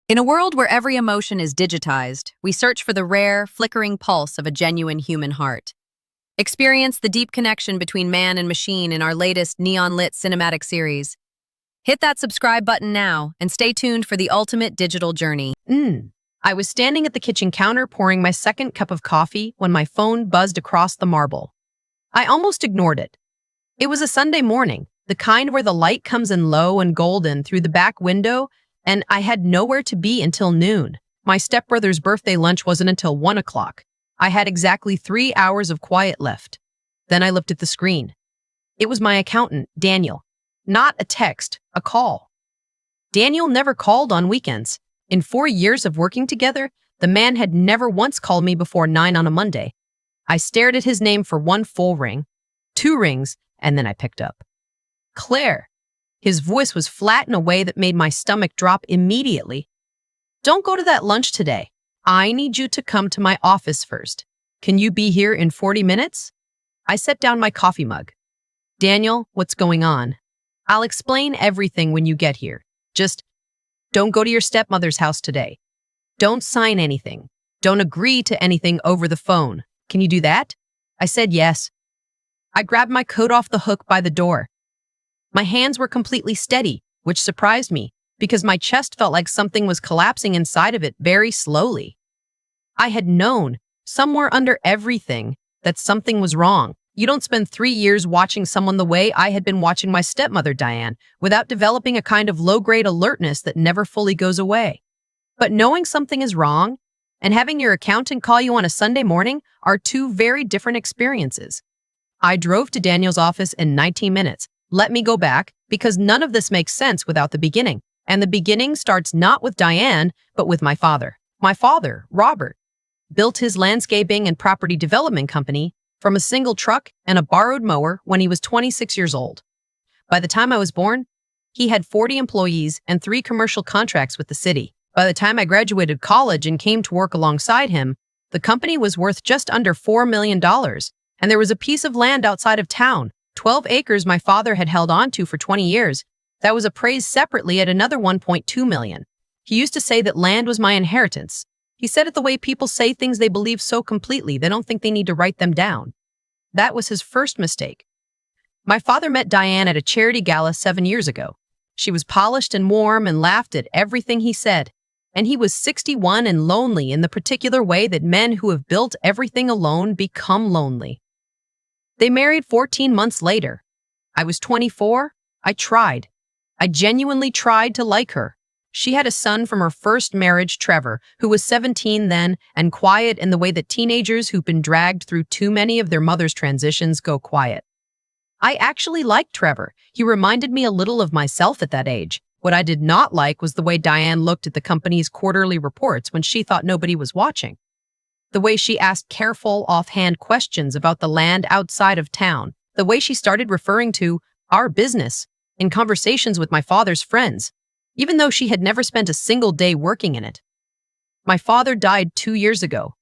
In a world where every emotion is digitized, we search for the rare, flickering pulse of a genuine human heart. Experience the deep connection between man and machine in our latest neon-lit cinematic series. Hit that subscribe button now and stay tuned for the ultimate digital journey. I was standing at the kitchen counter pouring my second cup of coffee when my phone buzzed across the marble. I almost ignored it. It was a Sunday morning, the kind where the light comes in low and golden through the back window, and I had nowhere to be until noon. My stepbrother's birthday lunch wasn't until 1 o'clock. I had exactly 3 hours of quiet left. Then I looked at the screen. It was my accountant, Daniel. Not a text, a call. Daniel never called on weekends. In 4 years of working together, the man had never once called me before 9 on a Monday. I stared at his name for 1 full ring, 2 rings, and then I picked up. Claire. His voice was flat in a way that made my stomach drop immediately. Don't go to that lunch today. I need you to come to my office first. Can you be here in 40 minutes? I set down my coffee mug. Daniel, what's going on? I'll explain everything when you get here. Just don't go to your stepmother's house today. Don't sign anything. Don't agree to anything over the phone. Can you do that? I said yes. I grabbed my coat off the hook by the door. My hands were completely steady, which surprised me because my chest felt like something was collapsing inside of it very slowly. I had known, somewhere under everything, that something was wrong. You don't spend 3 years watching someone the way I had been watching my stepmother, Diane, without developing a kind of low-grade alertness that never fully goes away. But knowing something is wrong and having your accountant call you on a Sunday morning are 2 very different experiences. I drove to Daniel's office in 19 minutes. Let me go back, because none of this makes sense without the beginning. And the beginning starts not with Diane, but with my father. My father, Robert, built his landscaping and property development company from a single truck and a borrowed mower when he was 26 years old. By the time I was born, he had 40 employees and 3 commercial contracts with the city. By the time I graduated college and came to work alongside him, the company was worth just under $4 million, and there was a piece of land outside of town, 12 acres my father had held on to for 20 years, that was appraised separately at another $1.2 million. He used to say that land was my inheritance. He said it the way people say things they believe so completely they don't think they need to write them down. That was his first mistake. My father met Diane at a charity gala 7 years ago. She was polished and warm and laughed at everything he said. And he was 61 and lonely in the particular way that men who have built everything alone become lonely. They married 14 months later. I was 24. I tried. I genuinely tried to like her. She had a son from her first marriage, Trevor, who was 17 then and quiet in the way that teenagers who've been dragged through too many of their mother's transitions go quiet. I actually liked Trevor. He reminded me a little of myself at that age. What I did not like was the way Diane looked at the company's quarterly reports when she thought nobody was watching. The way she asked careful, offhand questions about the land outside of town. The way she started referring to our business in conversations with my father's friends, even though she had never spent a single day working in it. My father died 2 years ago.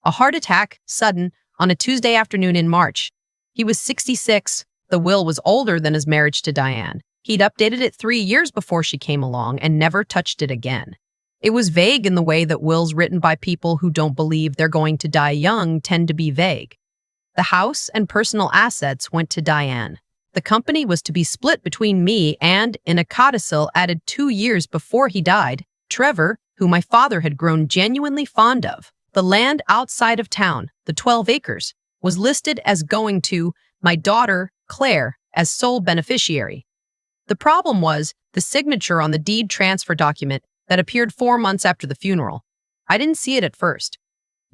A heart attack, sudden, on a Tuesday afternoon in March. He was 66. The will was older than his marriage to Diane. He'd updated it 3 years before she came along and never touched it again. It was vague in the way that wills written by people who don't believe they're going to die young tend to be vague. The house and personal assets went to Diane. The company was to be split between me and, in a codicil added 2 years before he died, Trevor, who my father had grown genuinely fond of. The land outside of town, the 12 acres, was listed as going to my daughter, Claire, as sole beneficiary. The problem was the signature on the deed transfer document that appeared 4 months after the funeral. I didn't see it at first.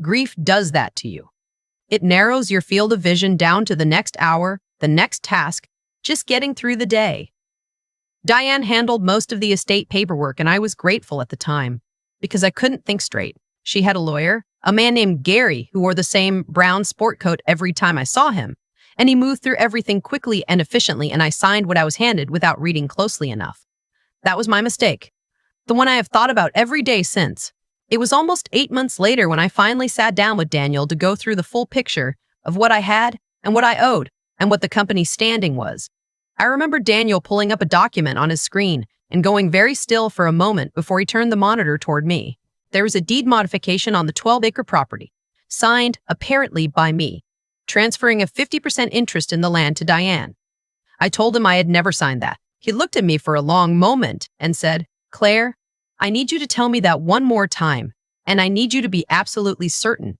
Grief does that to you. It narrows your field of vision down to the next hour, the next task, just getting through the day. Diane handled most of the estate paperwork, and I was grateful at the time, because I couldn't think straight. She had a lawyer, a man named Gary, who wore the same brown sport coat every time I saw him, and he moved through everything quickly and efficiently, and I signed what I was handed without reading closely enough. That was my mistake. The one I have thought about every day since. It was almost 8 months later when I finally sat down with Daniel to go through the full picture of what I had and what I owed and what the company's standing was. I remember Daniel pulling up a document on his screen and going very still for a moment before he turned the monitor toward me. There was a deed modification on the 12-acre property, signed apparently by me, transferring a 50% interest in the land to Diane. I told him I had never signed that. He looked at me for a long moment and said, "Claire, I need you to tell me that one more time, and I need you to be absolutely certain."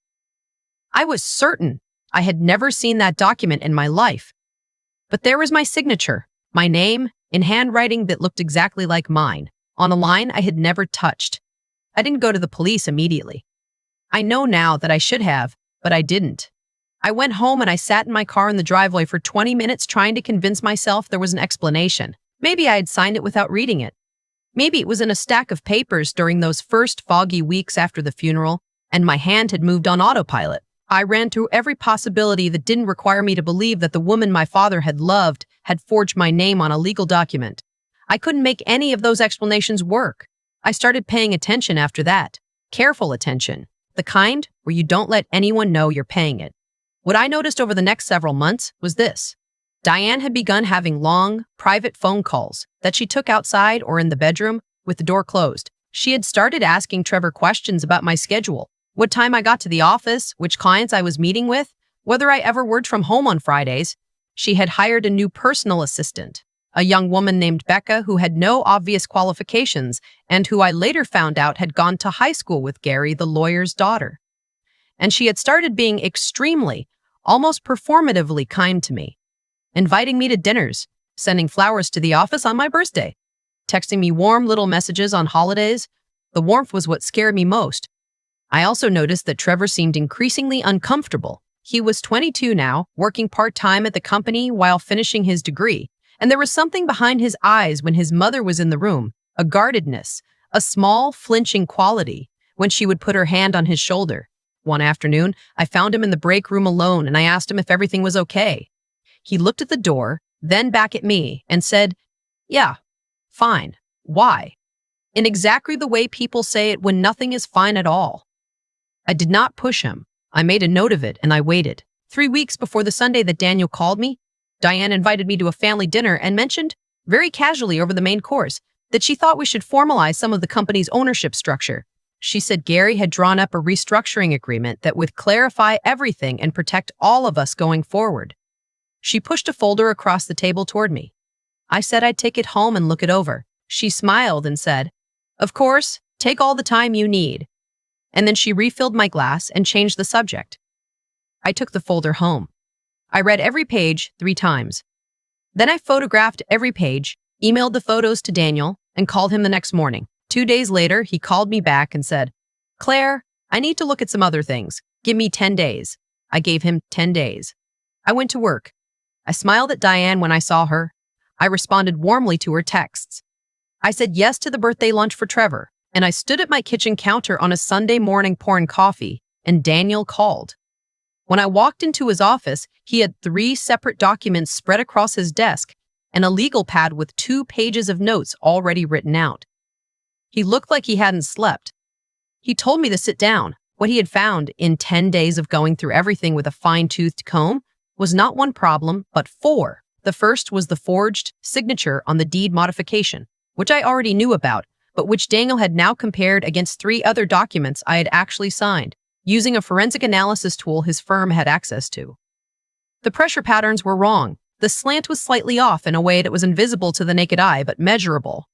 I was certain. I had never seen that document in my life. But there was my signature, my name, in handwriting that looked exactly like mine, on a line I had never touched. I didn't go to the police immediately. I know now that I should have, but I didn't. I went home and I sat in my car in the driveway for 20 minutes trying to convince myself there was an explanation. Maybe I had signed it without reading it. Maybe it was in a stack of papers during those first foggy weeks after the funeral, and my hand had moved on autopilot. I ran through every possibility that didn't require me to believe that the woman my father had loved had forged my name on a legal document. I couldn't make any of those explanations work. I started paying attention after that. Careful attention. The kind where you don't let anyone know you're paying it. What I noticed over the next several months was this. Diane had begun having long, private phone calls that she took outside or in the bedroom with the door closed. She had started asking Trevor questions about my schedule, what time I got to the office, which clients I was meeting with, whether I ever worked from home on Fridays. She had hired a new personal assistant, a young woman named Becca who had no obvious qualifications and who I later found out had gone to high school with Gary, the lawyer's daughter. And she had started being extremely, almost performatively kind to me, inviting me to dinners, sending flowers to the office on my birthday, texting me warm little messages on holidays. The warmth was what scared me most. I also noticed that Trevor seemed increasingly uncomfortable. He was 22 now, working part-time at the company while finishing his degree, and there was something behind his eyes when his mother was in the room, a guardedness, a small, flinching quality when she would put her hand on his shoulder. One afternoon, I found him in the break room alone, and I asked him if everything was okay. He looked at the door, then back at me, and said, "Yeah, fine. Why?" In exactly the way people say it when nothing is fine at all. I did not push him. I made a note of it, and I waited. 3 weeks before the Sunday that Daniel called me, Diane invited me to a family dinner and mentioned, very casually over the main course, that she thought we should formalize some of the company's ownership structure. She said Gary had drawn up a restructuring agreement that would clarify everything and protect all of us going forward. She pushed a folder across the table toward me. I said I'd take it home and look it over. She smiled and said, "Of course, take all the time you need." And then she refilled my glass and changed the subject. I took the folder home. I read every page 3 times. Then I photographed every page, emailed the photos to Daniel, and called him the next morning. 2 days later, he called me back and said, "Claire, I need to look at some other things. Give me 10 days. I gave him 10 days. I went to work. I smiled at Diane when I saw her. I responded warmly to her texts. I said yes to the birthday lunch for Trevor, and I stood at my kitchen counter on a Sunday morning pouring coffee, and Daniel called. When I walked into his office, he had 3 separate documents spread across his desk and a legal pad with 2 pages of notes already written out. He looked like he hadn't slept. He told me to sit down. What he had found in 10 days of going through everything with a fine-toothed comb was not 1 problem, but 4. The first was the forged signature on the deed modification, which I already knew about, but which Daniel had now compared against 3 other documents I had actually signed, using a forensic analysis tool his firm had access to. The pressure patterns were wrong. The slant was slightly off in a way that was invisible to the naked eye but measurable.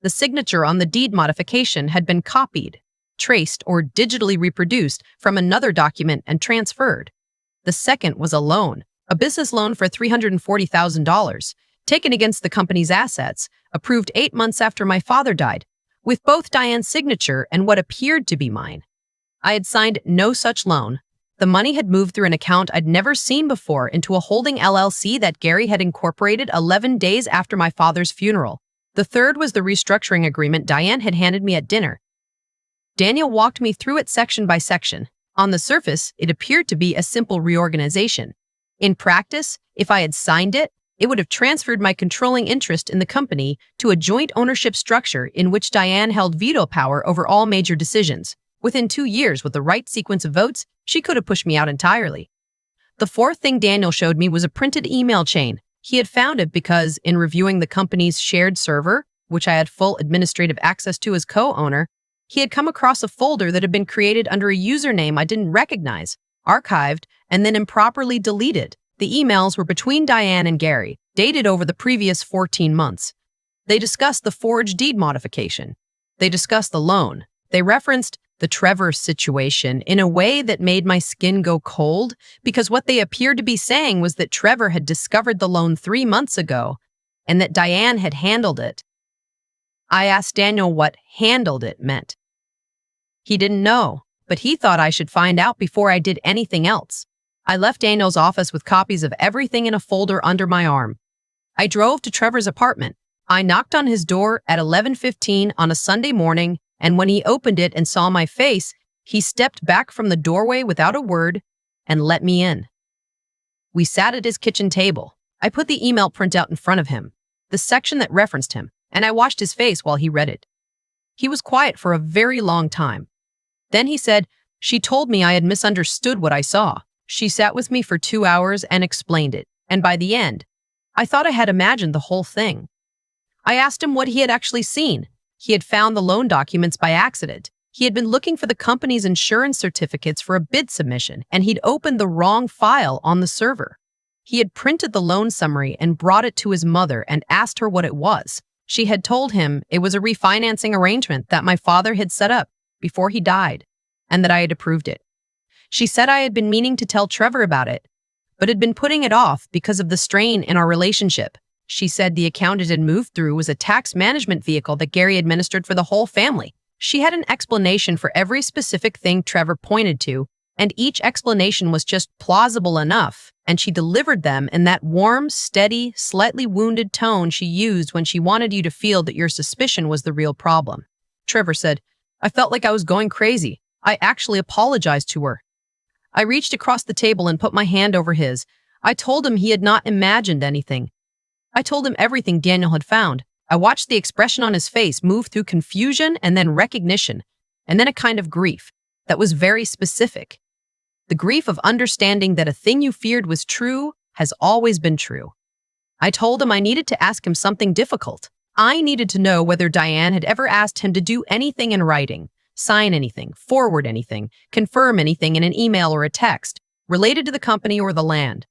The signature on the deed modification had been copied, traced, or digitally reproduced from another document and transferred. The second was a loan, a business loan for $340,000, taken against the company's assets, approved 8 months after my father died, with both Diane's signature and what appeared to be mine. I had signed no such loan. The money had moved through an account I'd never seen before into a holding LLC that Gary had incorporated 11 days after my father's funeral. The third was the restructuring agreement Diane had handed me at dinner. Daniel walked me through it section by section. On the surface, it appeared to be a simple reorganization. In practice, if I had signed it, it would have transferred my controlling interest in the company to a joint ownership structure in which Diane held veto power over all major decisions. Within 2 years, with the right sequence of votes, she could have pushed me out entirely. The fourth thing Daniel showed me was a printed email chain. He had found it because, in reviewing the company's shared server, which I had full administrative access to as co-owner, he had come across a folder that had been created under a username I didn't recognize, archived, and then improperly deleted. The emails were between Diane and Gary, dated over the previous 14 months. They discussed the forged deed modification. They discussed the loan. They referenced the Trevor situation in a way that made my skin go cold, because what they appeared to be saying was that Trevor had discovered the loan 3 months ago and that Diane had handled it. I asked Daniel what handled it meant. He didn't know, but he thought I should find out before I did anything else. I left Daniel's office with copies of everything in a folder under my arm. I drove to Trevor's apartment. I knocked on his door at 11:15 on a Sunday morning, and when he opened it and saw my face, he stepped back from the doorway without a word and let me in. We sat at his kitchen table. I put the email printout in front of him, the section that referenced him, and I watched his face while he read it. He was quiet for a very long time. Then he said, "She told me I had misunderstood what I saw. She sat with me for 2 hours and explained it, and by the end, I thought I had imagined the whole thing." I asked him what he had actually seen. He had found the loan documents by accident. He had been looking for the company's insurance certificates for a bid submission, and he'd opened the wrong file on the server. He had printed the loan summary and brought it to his mother and asked her what it was. She had told him it was a refinancing arrangement that my father had set up before he died, and that I had approved it. She said I had been meaning to tell Trevor about it, but had been putting it off because of the strain in our relationship. She said the account it had moved through was a tax management vehicle that Gary administered for the whole family. She had an explanation for every specific thing Trevor pointed to, and each explanation was just plausible enough, and she delivered them in that warm, steady, slightly wounded tone she used when she wanted you to feel that your suspicion was the real problem. Trevor said, "I felt like I was going crazy. I actually apologized to her." I reached across the table and put my hand over his. I told him he had not imagined anything. I told him everything Daniel had found. I watched the expression on his face move through confusion and then recognition, and then a kind of grief that was very specific. The grief of understanding that a thing you feared was true has always been true. I told him I needed to ask him something difficult. I needed to know whether Diane had ever asked him to do anything in writing, sign anything, forward anything, confirm anything in an email or a text, related to the company or the land.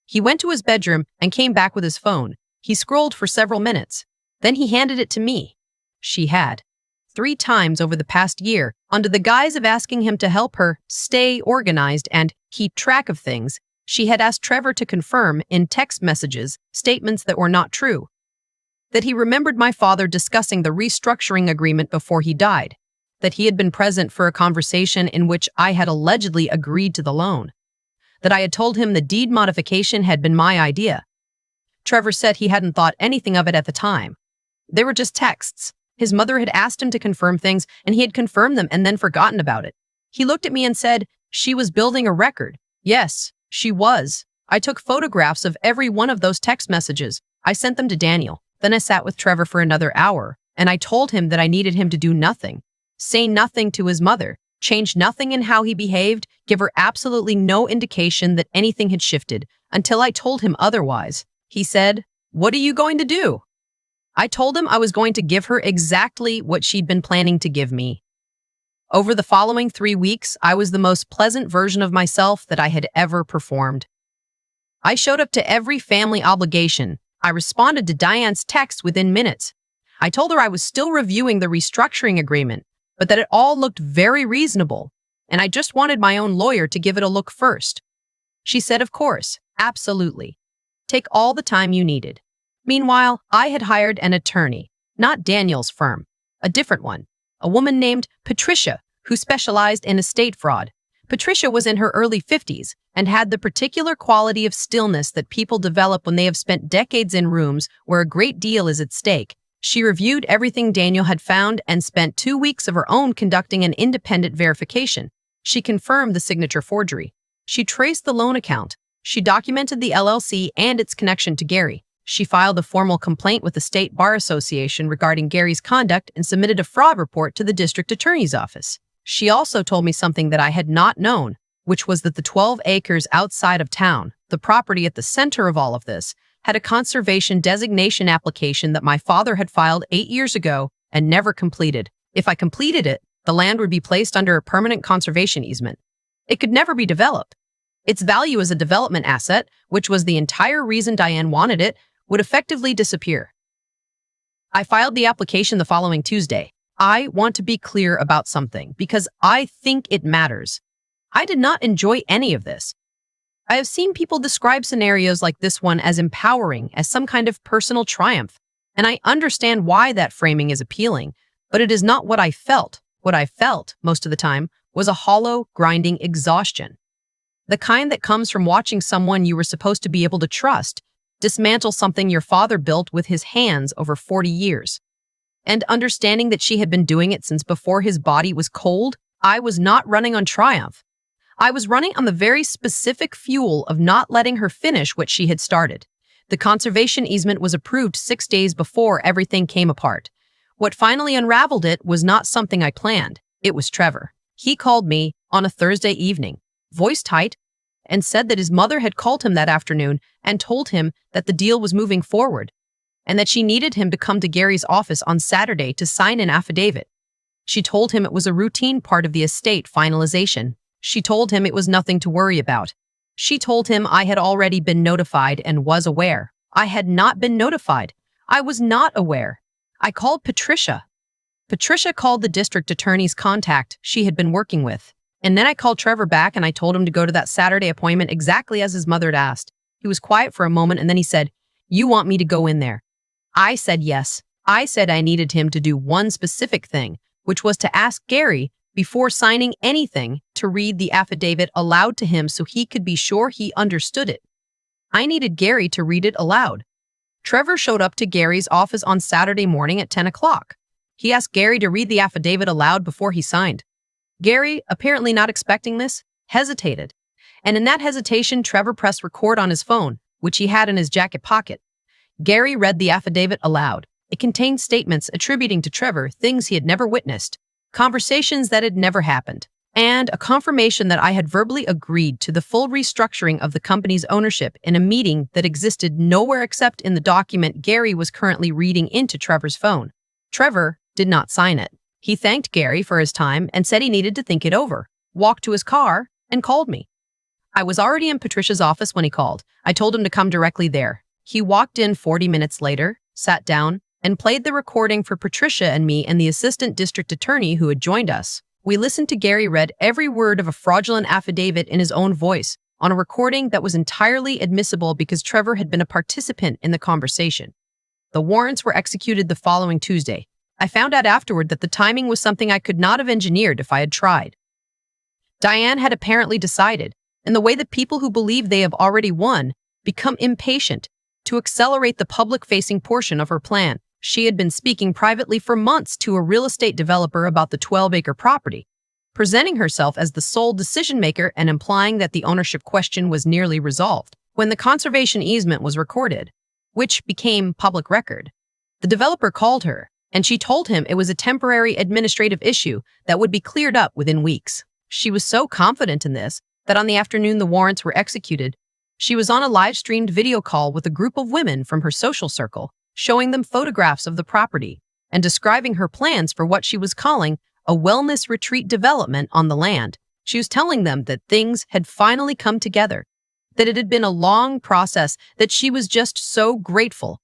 He went to his bedroom and came back with his phone. He scrolled for several minutes. Then he handed it to me. She had, 3 times over the past year, under the guise of asking him to help her stay organized and keep track of things, she had asked Trevor to confirm in text messages statements that were not true. That he remembered my father discussing the restructuring agreement before he died. That he had been present for a conversation in which I had allegedly agreed to the loan. That I had told him the deed modification had been my idea. Trevor said he hadn't thought anything of it at the time. They were just texts. His mother had asked him to confirm things, and he had confirmed them and then forgotten about it. He looked at me and said, "She was building a record." Yes, she was. I took photographs of every one of those text messages. I sent them to Daniel. Then I sat with Trevor for another hour, and I told him that I needed him to do nothing. Say nothing to his mother. Change nothing in how he behaved. Give her absolutely no indication that anything had shifted, until I told him otherwise. He said, "What are you going to do?" I told him I was going to give her exactly what she'd been planning to give me. Over the following 3 weeks, I was the most pleasant version of myself that I had ever performed. I showed up to every family obligation. I responded to Diane's text within minutes. I told her I was still reviewing the restructuring agreement, but that it all looked very reasonable, and I just wanted my own lawyer to give it a look first. She said, "Of course, absolutely. Take all the time you needed." Meanwhile, I had hired an attorney, not Daniel's firm, a different one, a woman named Patricia, who specialized in estate fraud. Patricia was in her early 50s and had the particular quality of stillness that people develop when they have spent decades in rooms where a great deal is at stake. She reviewed everything Daniel had found and spent 2 weeks of her own conducting an independent verification. She confirmed the signature forgery. She traced the loan account. She documented the LLC and its connection to Gary. She filed a formal complaint with the State Bar Association regarding Gary's conduct and submitted a fraud report to the district attorney's office. She also told me something that I had not known, which was that the 12 acres outside of town, the property at the center of all of this, had a conservation designation application that my father had filed 8 years ago and never completed. If I completed it, the land would be placed under a permanent conservation easement. It could never be developed. Its value as a development asset, which was the entire reason Diane wanted it, would effectively disappear. I filed the application the following Tuesday. I want to be clear about something because I think it matters. I did not enjoy any of this. I have seen people describe scenarios like this one as empowering, as some kind of personal triumph, and I understand why that framing is appealing, but it is not what I felt. What I felt, most of the time, was a hollow, grinding exhaustion. The kind that comes from watching someone you were supposed to be able to trust dismantle something your father built with his hands over 40 years. And understanding that she had been doing it since before his body was cold, I was not running on triumph. I was running on the very specific fuel of not letting her finish what she had started. The conservation easement was approved 6 days before everything came apart. What finally unraveled it was not something I planned. It was Trevor. He called me on a Thursday evening, voice tight, and said that his mother had called him that afternoon and told him that the deal was moving forward, and that she needed him to come to Gary's office on Saturday to sign an affidavit. She told him it was a routine part of the estate finalization. She told him it was nothing to worry about. She told him I had already been notified and was aware. I had not been notified. I was not aware. I called Patricia. Patricia called the district attorney's contact she had been working with. And then I called Trevor back and I told him to go to that Saturday appointment exactly as his mother had asked. He was quiet for a moment and then he said, "You want me to go in there?" I said yes. I said I needed him to do one specific thing, which was to ask Gary, before signing anything, to read the affidavit aloud to him so he could be sure he understood it. I needed Gary to read it aloud. Trevor showed up to Gary's office on Saturday morning at 10 o'clock. He asked Gary to read the affidavit aloud before he signed. Gary, apparently not expecting this, hesitated. And in that hesitation, Trevor pressed record on his phone, which he had in his jacket pocket. Gary read the affidavit aloud. It contained statements attributing to Trevor things he had never witnessed, conversations that had never happened, and a confirmation that I had verbally agreed to the full restructuring of the company's ownership in a meeting that existed nowhere except in the document Gary was currently reading into Trevor's phone. Trevor did not sign it. He thanked Gary for his time and said he needed to think it over, walked to his car, and called me. I was already in Patricia's office when he called. I told him to come directly there. He walked in 40 minutes later, sat down, and played the recording for Patricia and me and the assistant district attorney who had joined us. We listened to Gary read every word of a fraudulent affidavit in his own voice on a recording that was entirely admissible because Trevor had been a participant in the conversation. The warrants were executed the following Tuesday. I found out afterward that the timing was something I could not have engineered if I had tried. Diane had apparently decided, in the way that people who believe they have already won become impatient, to accelerate the public-facing portion of her plan. She had been speaking privately for months to a real estate developer about the 12-acre property, presenting herself as the sole decision-maker and implying that the ownership question was nearly resolved. When the conservation easement was recorded, which became public record, the developer called her, and she told him it was a temporary administrative issue that would be cleared up within weeks. She was so confident in this that on the afternoon the warrants were executed, she was on a live-streamed video call with a group of women from her social circle, showing them photographs of the property and describing her plans for what she was calling a wellness retreat development on the land. She was telling them that things had finally come together, that it had been a long process, that she was just so grateful.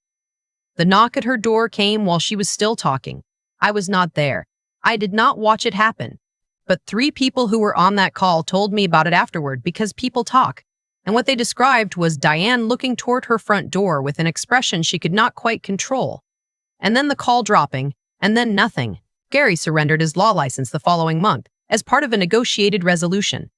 The knock at her door came while she was still talking. I was not there. I did not watch it happen. But 3 people who were on that call told me about it afterward because people talk. And what they described was Diane looking toward her front door with an expression she could not quite control. And then the call dropping, and then nothing. Gary surrendered his law license the following month as part of a negotiated resolution.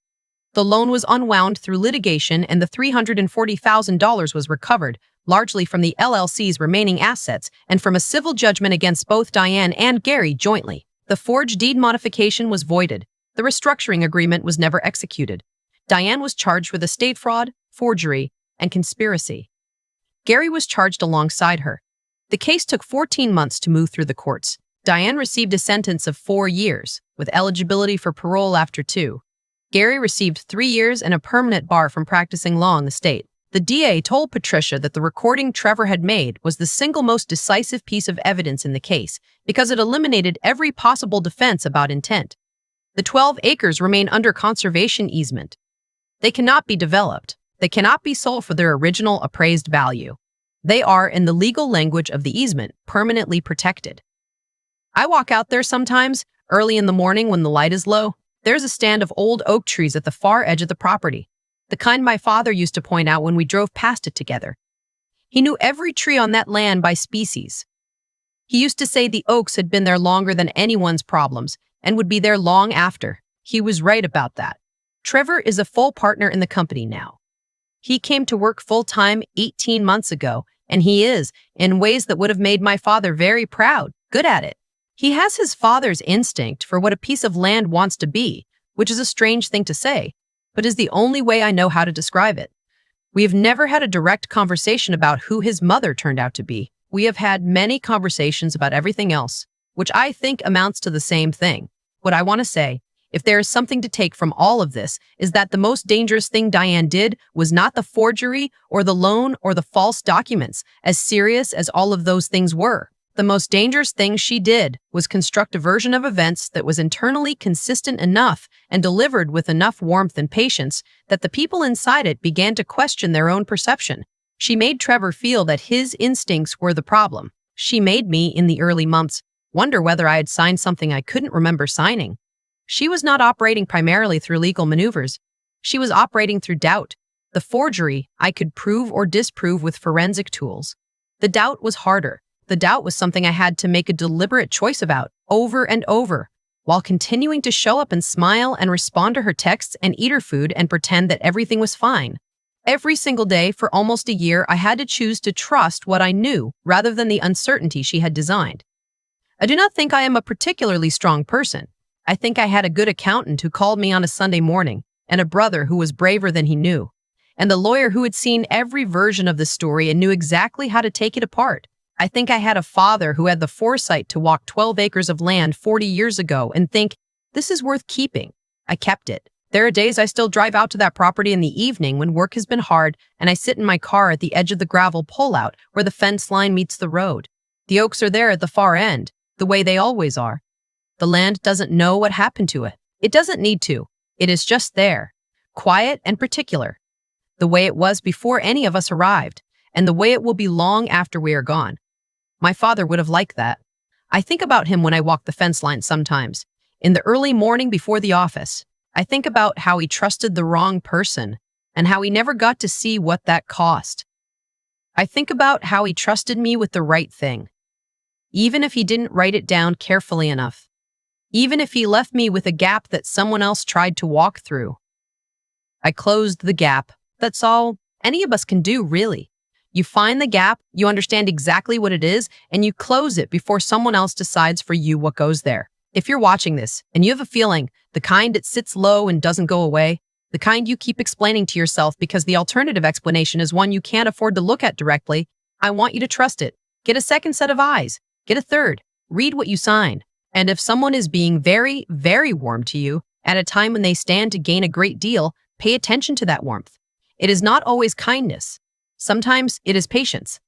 The loan was unwound through litigation and the $340,000 was recovered, largely from the LLC's remaining assets and from a civil judgment against both Diane and Gary jointly. The forged deed modification was voided. The restructuring agreement was never executed. Diane was charged with estate fraud, forgery, and conspiracy. Gary was charged alongside her. The case took 14 months to move through the courts. Diane received a sentence of 4 years, with eligibility for parole after 2. Gary received 3 years and a permanent bar from practicing law in the state. The DA told Patricia that the recording Trevor had made was the single most decisive piece of evidence in the case because it eliminated every possible defense about intent. The 12 acres remain under conservation easement. They cannot be developed. They cannot be sold for their original appraised value. They are, in the legal language of the easement, permanently protected. I walk out there sometimes, early in the morning when the light is low. There's a stand of old oak trees at the far edge of the property, the kind my father used to point out when we drove past it together. He knew every tree on that land by species. He used to say the oaks had been there longer than anyone's problems and would be there long after. He was right about that. Trevor is a full partner in the company now. He came to work full-time 18 months ago, and he is, in ways that would have made my father very proud, good at it. He has his father's instinct for what a piece of land wants to be, which is a strange thing to say, but is the only way I know how to describe it. We have never had a direct conversation about who his mother turned out to be. We have had many conversations about everything else, which I think amounts to the same thing. What I want to say, if there is something to take from all of this, is that the most dangerous thing Diane did was not the forgery or the loan or the false documents, as serious as all of those things were. The most dangerous thing she did was construct a version of events that was internally consistent enough and delivered with enough warmth and patience that the people inside it began to question their own perception. She made Trevor feel that his instincts were the problem. She made me, in the early months, wonder whether I had signed something I couldn't remember signing. She was not operating primarily through legal maneuvers. She was operating through doubt. The forgery I could prove or disprove with forensic tools. The doubt was harder. The doubt was something I had to make a deliberate choice about, over and over, while continuing to show up and smile and respond to her texts and eat her food and pretend that everything was fine. Every single day for almost a year, I had to choose to trust what I knew rather than the uncertainty she had designed. I do not think I am a particularly strong person. I think I had a good accountant who called me on a Sunday morning, and a brother who was braver than he knew, and a lawyer who had seen every version of the story and knew exactly how to take it apart. I think I had a father who had the foresight to walk 12 acres of land 40 years ago and think, this is worth keeping. I kept it. There are days I still drive out to that property in the evening when work has been hard, and I sit in my car at the edge of the gravel pullout where the fence line meets the road. The oaks are there at the far end, the way they always are. The land doesn't know what happened to it. It doesn't need to. It is just there, quiet and particular, the way it was before any of us arrived, and the way it will be long after we are gone. My father would have liked that. I think about him when I walk the fence line sometimes. In the early morning before the office, I think about how he trusted the wrong person and how he never got to see what that cost. I think about how he trusted me with the right thing, even if he didn't write it down carefully enough, even if he left me with a gap that someone else tried to walk through. I closed the gap. That's all any of us can do, really. You find the gap, you understand exactly what it is, and you close it before someone else decides for you what goes there. If you're watching this and you have a feeling, the kind that sits low and doesn't go away, the kind you keep explaining to yourself because the alternative explanation is one you can't afford to look at directly, I want you to trust it. Get a second set of eyes. Get a third. Read what you sign. And if someone is being very, very warm to you at a time when they stand to gain a great deal, pay attention to that warmth. It is not always kindness. Sometimes it is patience.